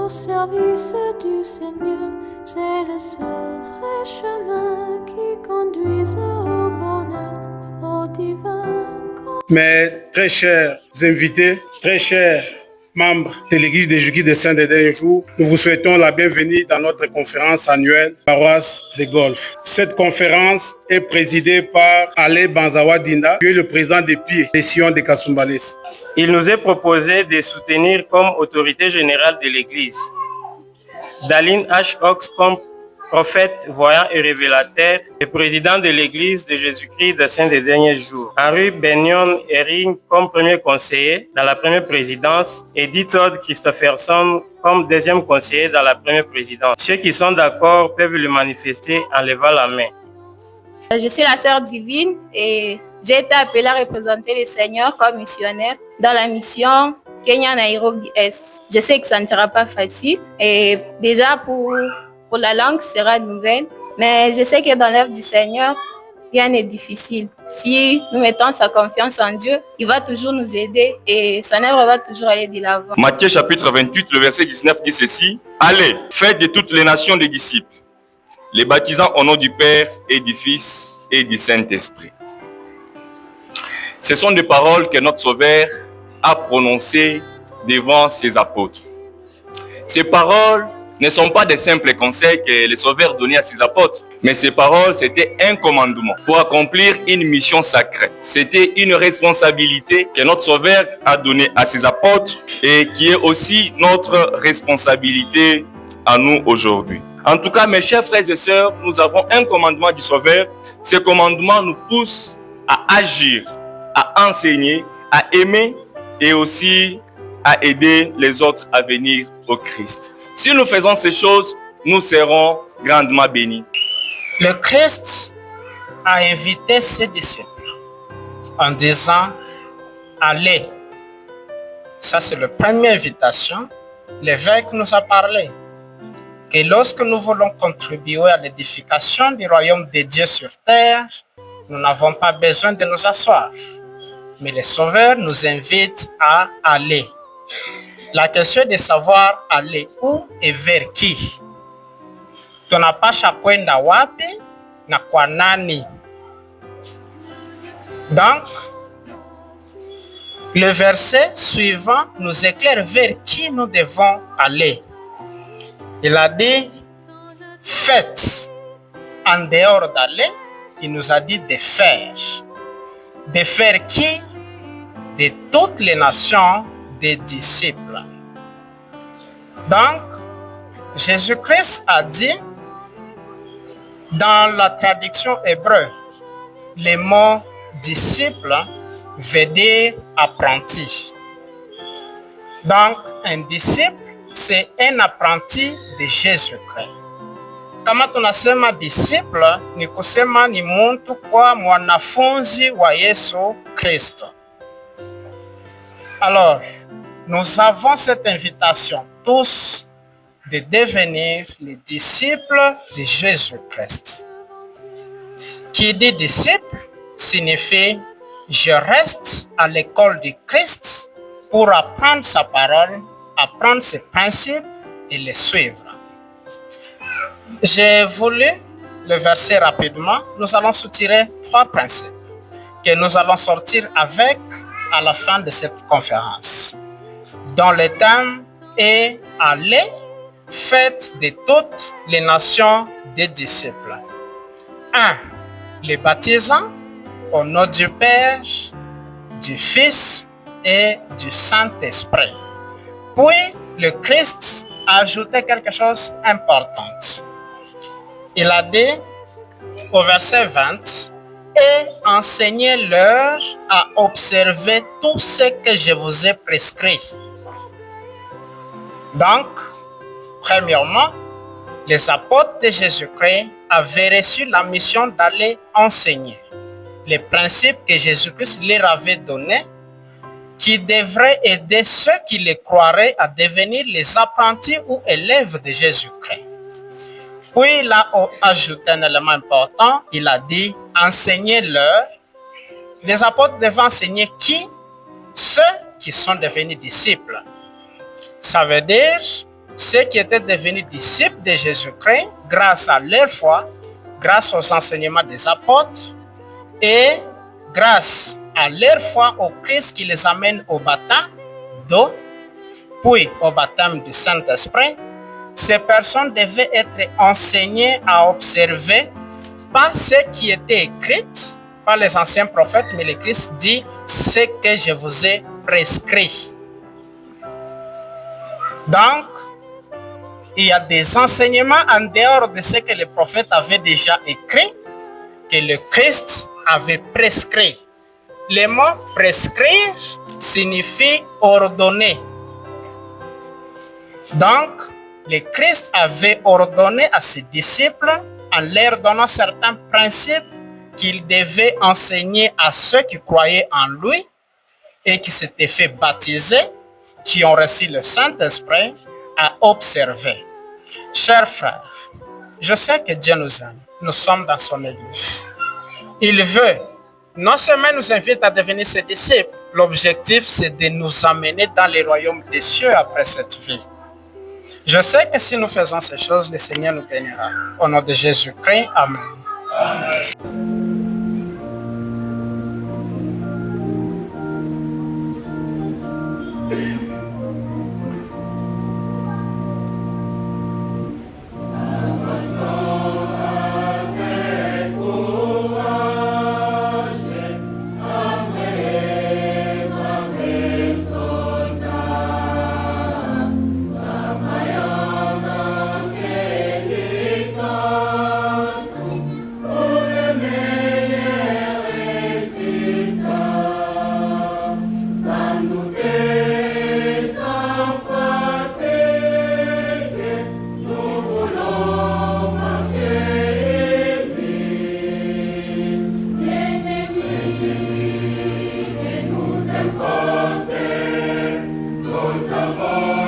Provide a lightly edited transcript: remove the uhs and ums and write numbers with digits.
au service du Seigneur, c'est le seul vrai chemin qui conduise au bonheur, au divin. Mes très chers invités, très chers membres de l'Église de Jésus-Christ des Saints des Derniers Jours, nous vous souhaitons la bienvenue dans notre conférence annuelle Paroisse de Golfe. Cette conférence est présidée par Ale Banzawa Dinda, qui est le président des pieds des Sion de Kasumbalès. Il nous est proposé de soutenir comme autorité générale de l'Église Daline H. Ox comme prophète, voyant et révélateur, et président de l'Église de Jésus-Christ des Saints des Derniers Jours. Henry Benyon Herring comme premier conseiller dans la première présidence et D. Todd Christopherson comme deuxième conseiller dans la première présidence. Ceux qui sont d'accord peuvent le manifester en levant la main. Je suis la sœur divine et j'ai été appelée à représenter le Seigneur comme missionnaire dans la mission Kenya Nairobi Est. Je sais que ça ne sera pas facile et déjà pour la langue sera nouvelle, mais je sais que dans l'œuvre du Seigneur, rien n'est difficile. Si nous mettons sa confiance en Dieu, il va toujours nous aider et son œuvre va toujours aller de l'avant. Matthieu chapitre 28, le verset 19 dit ceci: Allez, faites de toutes les nations des disciples, les baptisant au nom du Père et du Fils et du Saint-Esprit. Ce sont des paroles que notre Sauveur a prononcées devant ses apôtres. Ces paroles ne sont pas des simples conseils que le Sauveur donnait à ses apôtres, mais ces paroles, c'était un commandement pour accomplir une mission sacrée. C'était une responsabilité que notre Sauveur a donnée à ses apôtres et qui est aussi notre responsabilité à nous aujourd'hui. En tout cas, mes chers frères et sœurs, nous avons un commandement du Sauveur. Ce commandement nous pousse à agir, à enseigner, à aimer et aussi à aider les autres à venir au Christ. Si nous faisons ces choses, nous serons grandement bénis. Le Christ a invité ses disciples en disant « Allez ». Ça, c'est la première invitation. L'évêque nous a parlé que lorsque nous voulons contribuer à l'édification du royaume de Dieu sur terre, nous n'avons pas besoin de nous asseoir. Mais le Sauveur nous invite à aller. La question est de savoir aller où et vers qui. Tunapasha kwenda wapi na kwa nani. Donc, le verset suivant nous éclaire vers qui nous devons aller. Il a dit, faites. En dehors d'aller, il nous a dit de faire. De faire qui? De toutes les nations des disciples. Donc, Jésus-Christ a dit, dans la traduction hébreu, le mot disciple veut dire apprenti. Donc, un disciple, c'est un apprenti de Jésus-Christ. Kama tunasema disciple, ni kusema ni mtu kwa mwanafunzi wa Yesu Kristo. Alors, nous avons cette invitation tous de devenir les disciples de Jésus-Christ. Qui dit disciple signifie je reste à l'école du Christ pour apprendre sa parole, apprendre ses principes et les suivre. J'ai voulu le verser rapidement. Nous allons soutirer 3 principes que nous allons sortir avec à la fin de cette conférence. Dont le thème est « Allez, faites de toutes les nations des disciples ». 1. Les baptisants au nom du Père, du Fils et du Saint-Esprit. Puis, le Christ a ajouté quelque chose d'important. Il a dit au verset 20, « Et enseignez-leur à observer tout ce que je vous ai prescrit. » Donc, premièrement, les apôtres de Jésus-Christ avaient reçu la mission d'aller enseigner les principes que Jésus-Christ leur avait donnés, qui devraient aider ceux qui les croiraient à devenir les apprentis ou élèves de Jésus-Christ. Puis il a ajouté un élément important, il a dit « Enseignez-leur ». Les apôtres devaient enseigner qui? Ceux qui sont devenus disciples. Ça veut dire ceux qui étaient devenus disciples de Jésus-Christ grâce à leur foi, grâce aux enseignements des apôtres et grâce à leur foi au Christ qui les amène au baptême d'eau, puis au baptême du Saint-Esprit. Ces personnes devaient être enseignées à observer pas ce qui était écrit par les anciens prophètes, mais le Christ dit ce que je vous ai prescrit. Donc, il y a des enseignements en dehors de ce que les prophètes avaient déjà écrit, que le Christ avait prescrit. Le mot prescrire signifie ordonner. Donc, le Christ avait ordonné à ses disciples, en leur donnant certains principes qu'il devait enseigner à ceux qui croyaient en lui et qui s'étaient fait baptiser, qui ont reçu le Saint-Esprit, à observer. Chers frères, je sais que Dieu nous aime. Nous sommes dans son Église. Il veut non seulement nous invite à devenir ses disciples, l'objectif c'est de nous amener dans les royaumes des cieux après cette vie. Je sais que si nous faisons ces choses, le Seigneur nous bénira. Au nom de Jésus-Christ, Amen. Nous avons